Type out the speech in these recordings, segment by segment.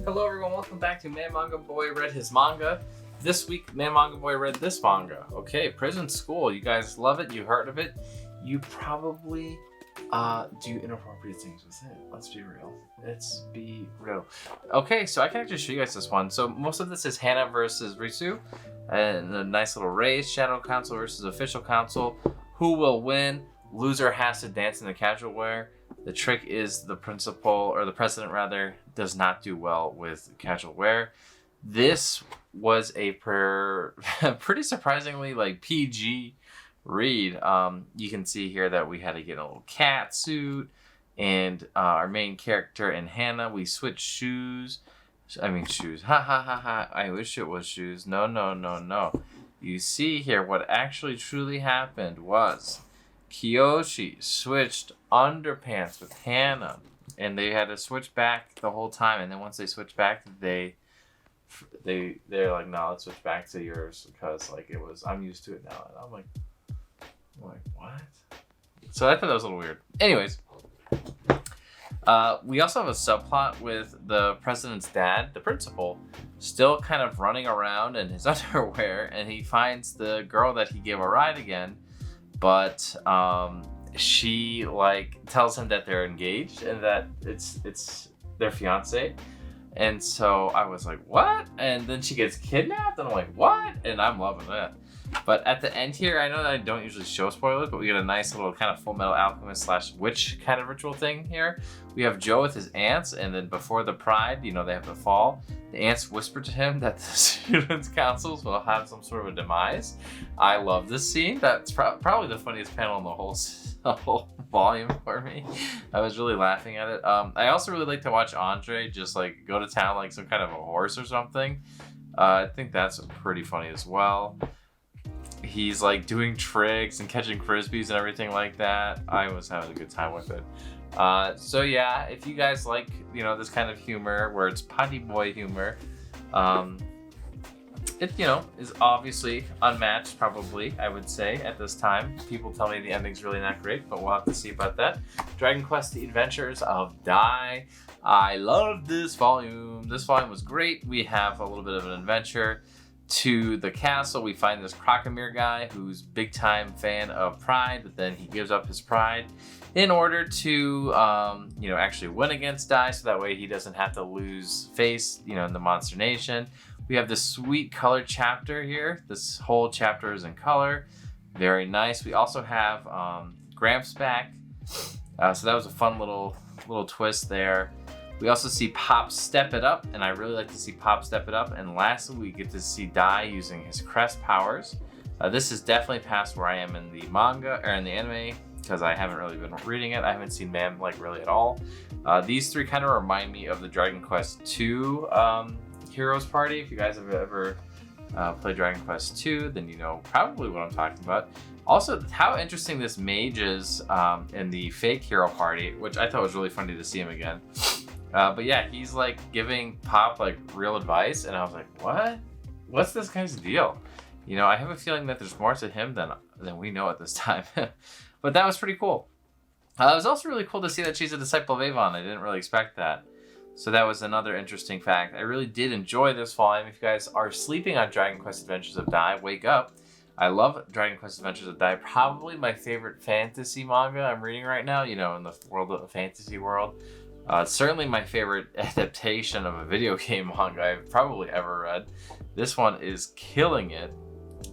Hello everyone, welcome back to Man Manga Boy Read His Manga. This week, Man Manga Boy read this manga. Okay, Prison School. You guys love it, you heard of it. You probably do inappropriate things with it. Let's be real. Let's be real. Okay, so I can actually show you guys this one. So most of this is Hana versus Ritsu. And a nice little race. Shadow Council versus Official Council. Who will win? Loser has to dance in the casual wear. The trick is the principal, or the president rather, does not do well with casual wear. This was a pretty surprisingly like PG read. You can see here that we had to get a little cat suit, and our main character and Hannah, we switched shoes. I mean shoes. Ha ha ha ha. I wish it was shoes. No, no, no, no. You see here what actually truly happened was Kiyoshi switched underpants with Hannah, and they had to switch back the whole time. And then once they switched back, they're like, no, let's switch back to yours because like it was. I'm used to it now, and I'm like what? So I thought that was a little weird. Anyways, we also have a subplot with the president's dad, the principal, still kind of running around in his underwear, and he finds the girl that he gave a ride again. But she like tells him that they're engaged and that it's their fiance. And so I was like, what? And then she gets kidnapped and I'm like, what? And I'm loving that. But at the end here, I know that I don't usually show spoilers, but we get a nice little kind of Full Metal Alchemist / witch kind of ritual thing here. We have Joe with his aunts, and then before the pride, you know, they have to fall. The aunts whisper to him that the students' councils will have some sort of a demise. I love this scene. That's probably the funniest panel in the whole volume for me. I was really laughing at it. I also really like to watch Andre just like go to town like some kind of a horse or something. I think that's pretty funny as well. He's like doing tricks and catching frisbees and everything like that. I was having a good time with it. So yeah, if you guys like, you know, this kind of humor where it's potty boy humor, it, you know, is obviously unmatched probably, I would say, at this time. People tell me the ending's really not great, but we'll have to see about that. Dragon Quest: The Adventures of Dai. I loved this volume. This volume was great. We have a little bit of an adventure to the castle. We find this Crocomere guy who's big time fan of Pride, but then he gives up his pride in order to you know, actually win against Dai, so that way he doesn't have to lose face, you know, in the Monster Nation. We have this sweet colored chapter here. This whole chapter is in color. Very nice. We also have Gramps back. So that was a fun little twist there. We also see Pop step it up, and I really like to see Pop step it up. And lastly, we get to see Dai using his crest powers. This is definitely past where I am in the manga, or in the anime, because I haven't really been reading it. I haven't seen Man like really at all. These three kind of remind me of the Dragon Quest II Heroes Party. If you guys have ever played Dragon Quest II, then you know probably what I'm talking about. Also, how interesting this mage is in the fake hero party, which I thought was really funny to see him again. But yeah, he's like giving Pop like real advice, and I was like, what? What's this guy's deal? You know, I have a feeling that there's more to him than we know at this time. But that was pretty cool. It was also really cool to see that she's a disciple of Avon. I didn't really expect that. So that was another interesting fact. I really did enjoy this volume. If you guys are sleeping on Dragon Quest Adventures of Dai, wake up. I love Dragon Quest Adventures of Dai. Probably my favorite fantasy manga I'm reading right now, you know, in the world of the fantasy world. Certainly my favorite adaptation of a video game manga I've probably ever read. This one is killing it.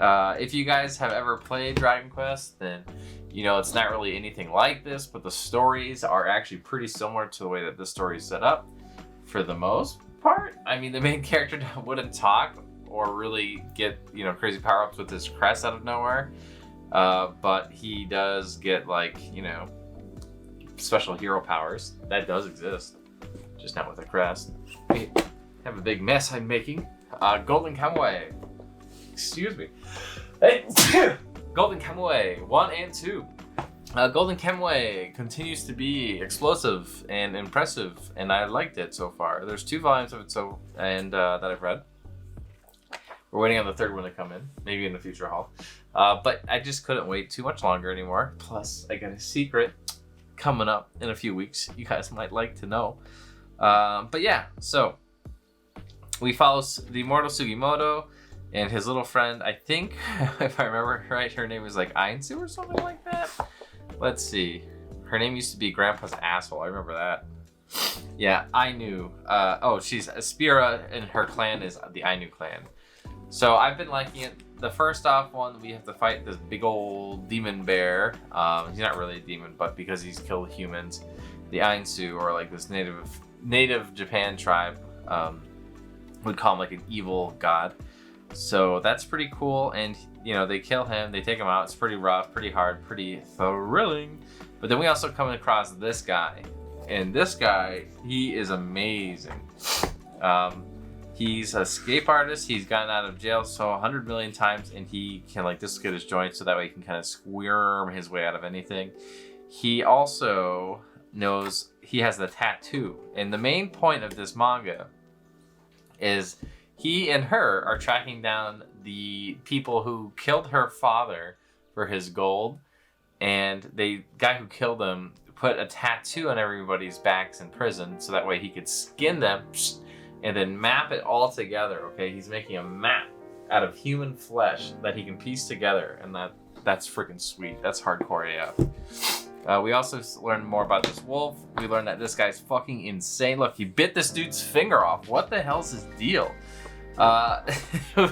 If you guys have ever played Dragon Quest, then you know it's not really anything like this, but the stories are actually pretty similar to the way that this story is set up for the most part. I mean, the main character wouldn't talk or really get, you know, crazy power-ups with his crest out of nowhere, but he does get, like, you know, special hero powers. That does exist, just not with a crest. We have a big mess I'm making. Golden Kenway. Excuse me. Hey. Golden Kenway 1 and 2. Golden Kenway continues to be explosive and impressive, and I liked it so far. There's 2 volumes of it that I've read. We're waiting on the 3rd one to come in, maybe in the future haul. But I just couldn't wait too much longer anymore. Plus, I got a secret coming up in a few weeks you guys might like to know. But yeah, so we follow the immortal Sugimoto and his little friend. I think, if I remember right, her name is like Ainsu or something like that. Let's see. Her name used to be Grandpa's Asshole. I remember that. Yeah, Ainu. She's Aspira, and her clan is the Ainu clan. So I've been liking it. The first off one, we have to fight this big old demon bear. He's not really a demon, but because he's killed humans, the Ainsu, or like this native Japan tribe, would call him like an evil god. So that's pretty cool. And they kill him, they take him out. It's pretty rough, pretty hard, pretty thrilling. But then we also come across this guy. And this guy, he is amazing. He's a escape artist. He's gotten out of jail 100 million times, and he can like dislocate his joints so that way he can kind of squirm his way out of anything. He also knows he has the tattoo. And the main point of this manga is he and her are tracking down the people who killed her father for his gold. And the guy who killed him put a tattoo on everybody's backs in prison so that way he could skin them and then map it all together. Okay, he's making a map out of human flesh that he can piece together, and that's freaking sweet. That's hardcore AF. We also learned more about this wolf. We learned that this guy's fucking insane. Look, he bit this dude's finger off. What the hell's his deal?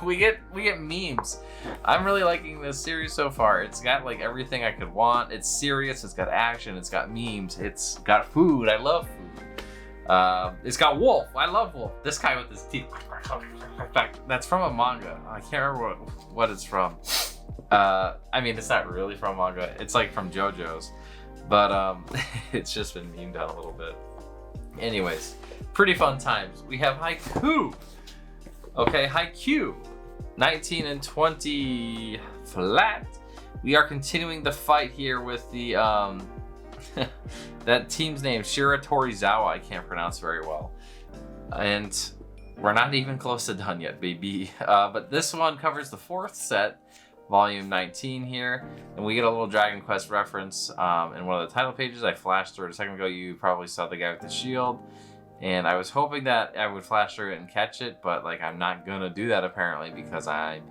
We get memes. I'm really liking this series so far. It's got like everything I could want. It's serious, it's got action, it's got memes, it's got food. I love food. It's got wolf. I love wolf. This guy with his teeth. That's from a manga. I can't remember what it's from. I mean, it's not really from manga. It's like from JoJo's, but it's just been memed out a little bit. Anyways, pretty fun times. We have Haiku. Okay, Haiku, 19 and 20 flat. We are continuing the fight here with the that team's name, Shira Torizawa. I can't pronounce very well, and we're not even close to done yet, baby. But this one covers the 4th set, volume 19 here, and we get a little Dragon Quest reference in one of the title pages. I flashed through it a second ago. You probably saw the guy with the shield. And I was hoping that I would flash through it and catch it, but like I'm not gonna do that apparently because I'm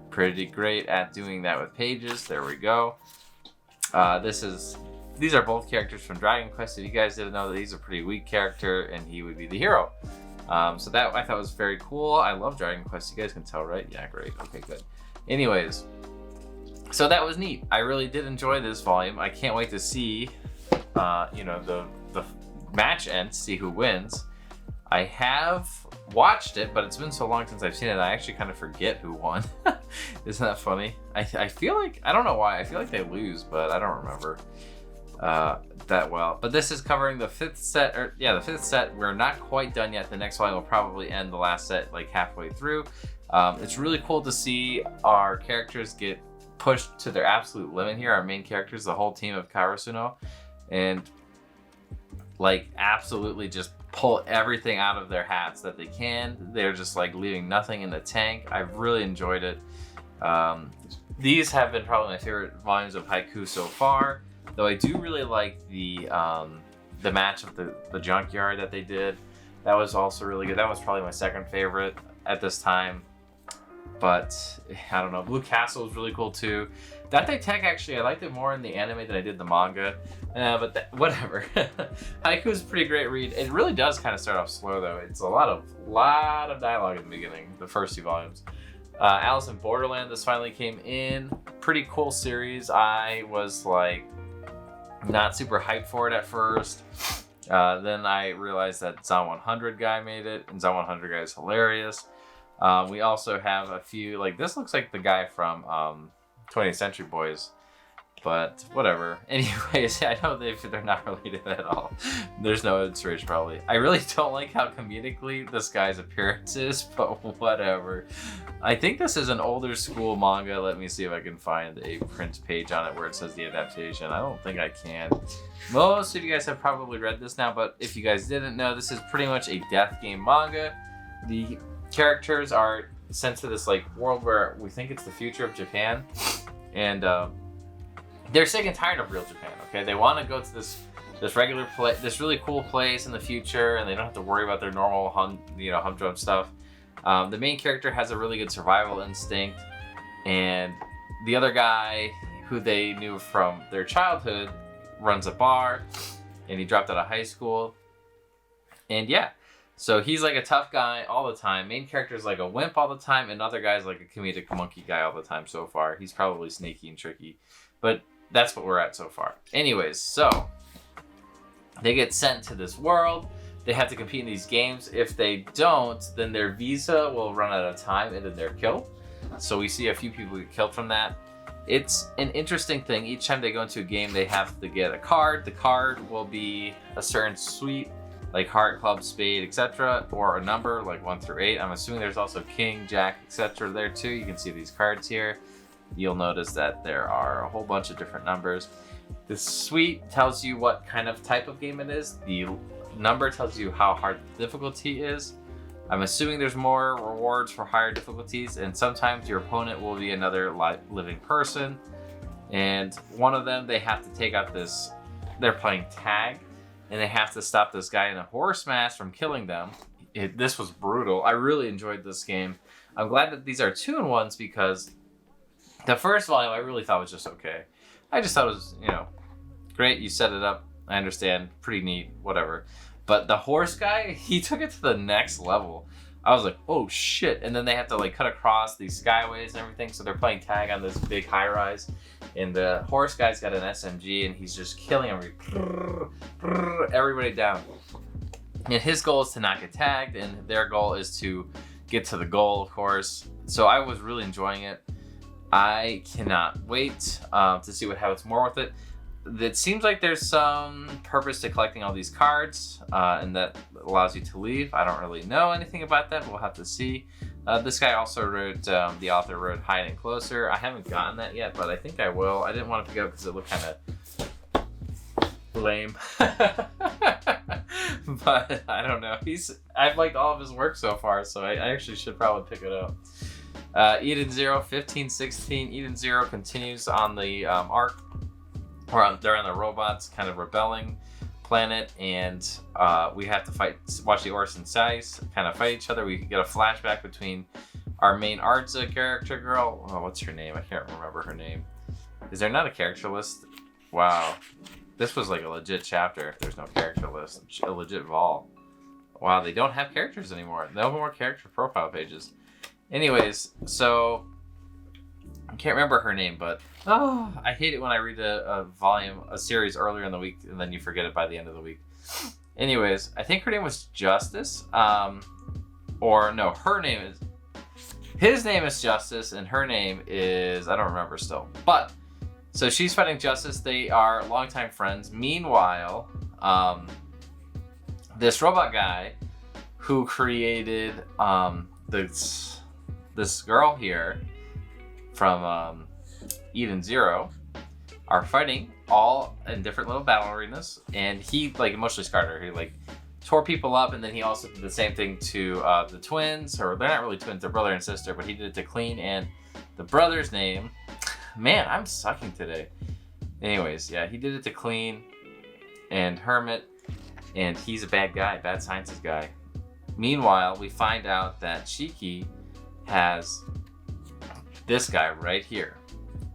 pretty great at doing that with pages. There we go. These are both characters from Dragon Quest. If you guys didn't know, that he's a pretty weak character and he would be the hero. So that I thought was very cool. I love Dragon Quest. You guys can tell, right? Yeah, great. Okay, good. Anyways, so that was neat. I really did enjoy this volume. I can't wait to see, the match end, see who wins. I have watched it, but it's been so long since I've seen it, I actually kind of forget who won. Isn't that funny? I feel like, I don't know why, I feel like they lose, but I don't remember that well. But this is covering the 5th set, the 5th set. We're not quite done yet. The next volume will probably end the last set like halfway through. It's really cool to see our characters get pushed to their absolute limit here. Our main characters, the whole team of Karasuno, and like absolutely just pull everything out of their hats that they can. They're just like leaving nothing in the tank. I've really enjoyed it. These have been probably my favorite volumes of Haiku so far, though I do really like the match of the junkyard that they did. That was also really good. That was probably my second favorite at this time. But I don't know, Blue Castle was really cool too. Date Tech, actually, I liked it more in the anime than I did the manga. But whatever. Haiku is a pretty great read. It really does kind of start off slow though. It's a lot of dialogue in the beginning, the first 2 volumes. Alice in Borderland, this finally came in. Pretty cool series. I was like not super hyped for it at first. Then I realized that Zon 100 guy made it, and Zon 100 guy is hilarious. We also have a few, like this looks like the guy from 20th Century Boys, but whatever. Anyways, I know they're not related at all. There's no inspiration probably. I really don't like how comedically this guy's appearance is, but whatever. I think this is an older school manga. Let me see if I can find a print page on it where it says the adaptation. I don't think I can. Most of you guys have probably read this now, but if you guys didn't know, this is pretty much a death game manga. The characters are sent to this like world where we think it's the future of Japan, and they're sick and tired of real Japan. Okay, they want to go to this regular place, this really cool place in the future, and they don't have to worry about their normal humdrum stuff. The main character has a really good survival instinct, and the other guy, who they knew from their childhood, runs a bar, and he dropped out of high school. And yeah, so he's like a tough guy all the time. Main character's like a wimp all the time, and other guy's like a comedic monkey guy all the time so far. He's probably sneaky and tricky, but that's what we're at so far. Anyways, so they get sent to this world. They have to compete in these games. If they don't, then their visa will run out of time and then they're killed. So we see a few people get killed from that. It's an interesting thing. Each time they go into a game, they have to get a card. The card will be a certain suite, like heart, club, spade, etc., or a number like 1 through 8. I'm assuming there's also king, jack, etc. there too. You can see these cards here. You'll notice that there are a whole bunch of different numbers. The suite tells you what kind of type of game it is. The number tells you how hard the difficulty is. I'm assuming there's more rewards for higher difficulties, and sometimes your opponent will be another living person. And one of them, they have to take out this, they're playing tag, and they have to stop this guy in a horse mask from killing them. This was brutal. I really enjoyed this game. I'm glad that these are 2-in-1s because the first volume I really thought was just okay. I just thought it was, great. You set it up. I understand. Pretty neat. Whatever. But the horse guy, he took it to the next level. I was like, oh shit. And then they have to like cut across these skyways and everything. So they're playing tag on this big high rise. And the horse guy's got an SMG and he's just killing everybody down. And his goal is to not get tagged. And their goal is to get to the goal, of course. So I was really enjoying it. I cannot wait to see what happens more with it. It seems like there's some purpose to collecting all these cards, and that allows you to leave. I don't really know anything about that, but we'll have to see. This guy also wrote, the author wrote Hiding Closer. I haven't gotten that yet, but I think I will. I didn't want to pick it up because it looked kind of lame. But I don't know. I've liked all of his work so far, so I actually should probably pick it up. Eden Zero, 15-16. Eden Zero continues on the arc. They're on the robots kind of rebelling planet, and we have to watch the Orson Sais kind of fight each other. We get a flashback between our main Arza character girl. Oh, what's her name? I can't remember her name. Is there not a character list? Wow. This was like a legit chapter if there's no character list. A legit vol. Wow, they don't have characters anymore. No more character profile pages. Anyways, so I can't remember her name, but I hate it when I read a series earlier in the week and then you forget it by the end of the week. Anyways, I think her name was Justice, or no, his name is Justice and her name is, I don't remember still, but so she's fighting Justice. They are longtime friends. Meanwhile, this robot guy who created this girl here from Eden Zero are fighting all in different little battle arenas, and he like emotionally scarred her. He like tore people up, and then he also did the same thing to the twins, or they're not really twins, they're brother and sister, but he did it to Clean, and the brother's name, man, I'm sucking today. Anyways, yeah, he did it to Clean and Hermit, and he's a bad guy, bad sciences guy. Meanwhile, we find out that Shiki has this guy right here.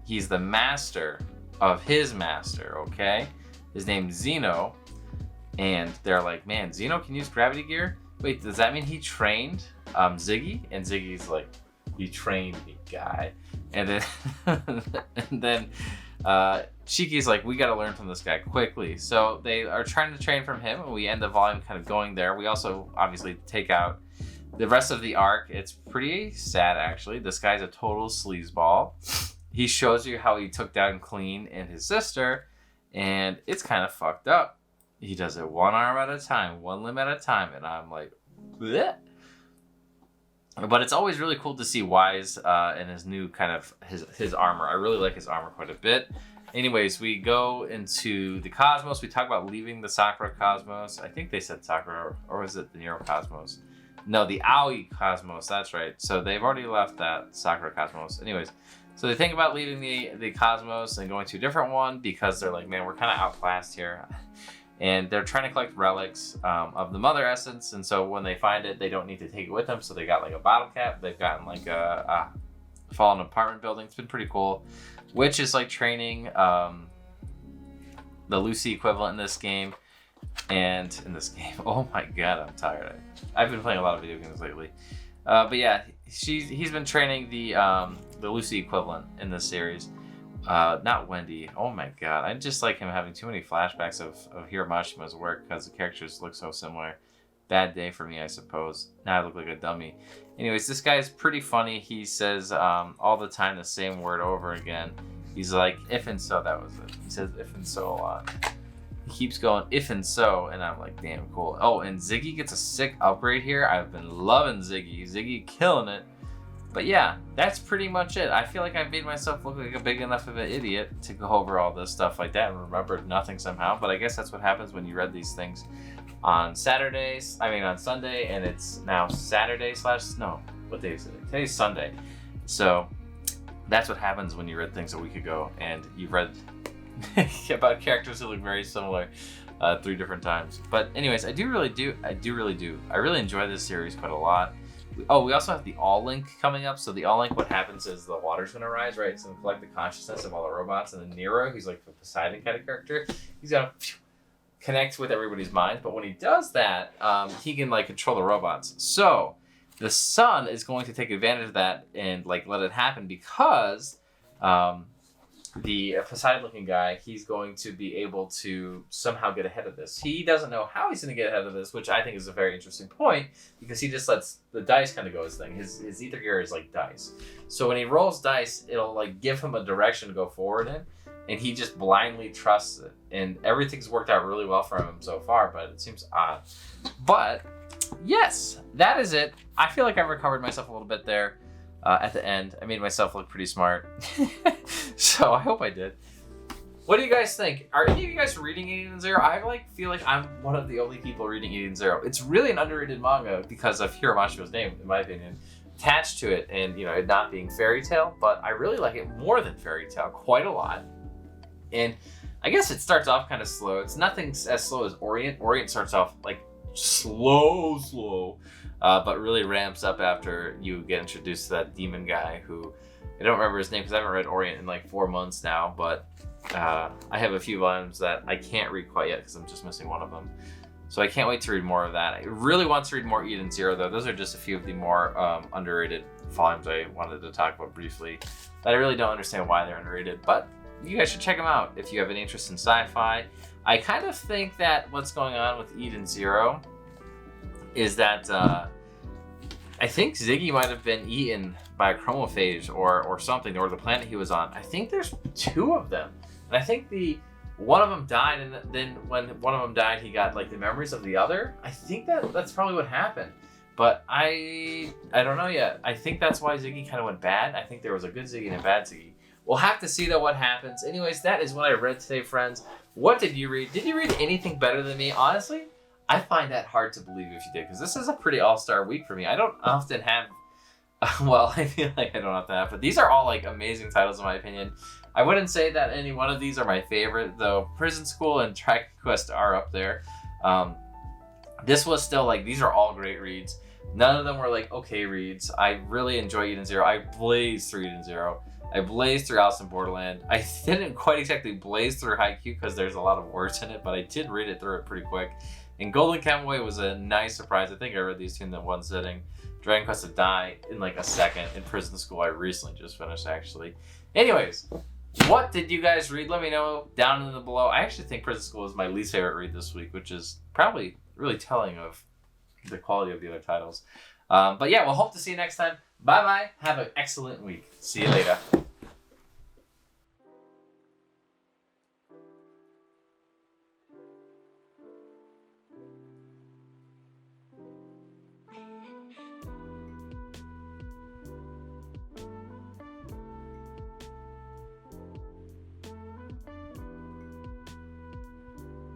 He's the master of his master, okay? His name's Zeno, and they're like, man, Zeno can use gravity gear? Wait, does that mean he trained Ziggy? And Ziggy's like, you trained me, guy. And then, and then Shiki's like, we gotta learn from this guy quickly. So they are trying to train from him, and we end the volume kind of going there. We also obviously take out the rest of the arc. It's pretty sad, actually. This guy's a total sleazeball. He shows you how he took down Clean and his sister, and it's kind of fucked up. He does it one arm at a time, one limb at a time, and I'm like, bleh. But it's always really cool to see Wise and his new kind of his armor. I really like his armor quite a bit. Anyways, we go into the Cosmos. We talk about leaving the Sakura Cosmos. I think they said Sakura, or was it the Nero Cosmos? No, the Aoi Cosmos, that's right. So they've already left that Sakura Cosmos. Anyways, so they think about leaving the Cosmos and going to a different one because they're like, man, we're kind of outclassed here. and they're trying to collect relics of the mother essence. And so when they find it, they don't need to take it with them. So they got like a bottle cap. They've gotten like a fallen apartment building. It's been pretty cool. Witch is like training the Lucy equivalent in this game. And in this game, oh my god, I'm tired. I've been playing a lot of video games lately. But yeah, he's been training the Lucy equivalent in this series. Not Wendy. Oh my god, I just like him having too many flashbacks of Hiramashima's work because the characters look so similar. Bad day for me, I suppose. Now I look like a dummy. Anyways, this guy is pretty funny. He says all the time the same word over again. He's like, if and so, that was it. He says if and so a lot. He keeps going, if and so, and I'm like, damn, cool. Oh, and Ziggy gets a sick upgrade here. I've been loving Ziggy. Ziggy killing it. But yeah, that's pretty much it. I feel like I've made myself look like a big enough of an idiot to go over all this stuff like that and remembered nothing somehow. But I guess that's what happens when you read these things on Sunday, and it's now Saturday / no, what day is it? Today's Sunday. So that's what happens when you read things a week ago and you read about characters that look very similar 3 different times. But anyways, I really enjoy this series quite a lot. Oh, we also have the All Link coming up. So the All Link, what happens is the water's gonna rise, right? It's gonna collect the consciousness of all the robots, and then Nero, who's like the Poseidon kind of character, he's gonna connect with everybody's mind. But when he does that, he can like control the robots. So the sun is going to take advantage of that and like let it happen because the Poseidon-looking guy, he's going to be able to somehow get ahead of this. He doesn't know how he's going to get ahead of this, which I think is a very interesting point because he just lets the dice kind of go his thing. His ether gear is like dice. So when he rolls dice, it'll like give him a direction to go forward in, and he just blindly trusts it. And everything's worked out really well for him so far, but it seems odd. But yes, that is it. I feel like I recovered myself a little bit there. At the end, I made myself look pretty smart. So I hope I did. What do you guys think? Are any of you guys reading Eden Zero? I feel like I'm one of the only people reading Eden Zero. It's really an underrated manga because of Hiramashima's name, in my opinion, attached to it, and it not being fairy tale. But I really like it more than fairy tale, quite a lot. And I guess it starts off kind of slow. It's nothing as slow as Orient. Orient starts off like slow. But really ramps up after you get introduced to that demon guy who, I don't remember his name because I haven't read Orient in like 4 months now, but I have a few volumes that I can't read quite yet because I'm just missing one of them. So I can't wait to read more of that. I really want to read more Eden Zero though. Those are just a few of the more underrated volumes I wanted to talk about briefly that I really don't understand why they're underrated, but you guys should check them out if you have an interest in sci-fi. I kind of think that what's going on with Eden Zero is that I think Ziggy might have been eaten by a chromophage or something, or the planet he was on. I think there's 2 of them. And I think one of them died, and then when one of them died, he got like the memories of the other. I think that's probably what happened. But I don't know yet. I think that's why Ziggy kind of went bad. I think there was a good Ziggy and a bad Ziggy. We'll have to see though what happens. Anyways, that is what I read today, friends. What did you read? Did you read anything better than me? Honestly, I find that hard to believe if you did, because this is a pretty all-star week for me. I don't often have, well, I feel like I don't often have, but these are all like amazing titles in my opinion. I wouldn't say that any one of these are my favorite, though. Prison School and Dragon Quest are up there. This was still like, these are all great reads. None of them were like okay reads. I really enjoy Eden Zero. I blazed through Eden Zero. I blazed through Alice in Borderland. I didn't quite exactly blaze through Haiku because there's a lot of words in it, but I did read it through it pretty quick. And Golden Kenway was a nice surprise. I think I read these 2 in the one sitting. Dragon Quest to Die in like a second. In Prison School, I recently just finished actually. Anyways, what did you guys read? Let me know down in the below. I actually think Prison School is my least favorite read this week, which is probably really telling of the quality of the other titles. But yeah, we'll hope to see you next time. Bye-bye. Have an excellent week. See you later.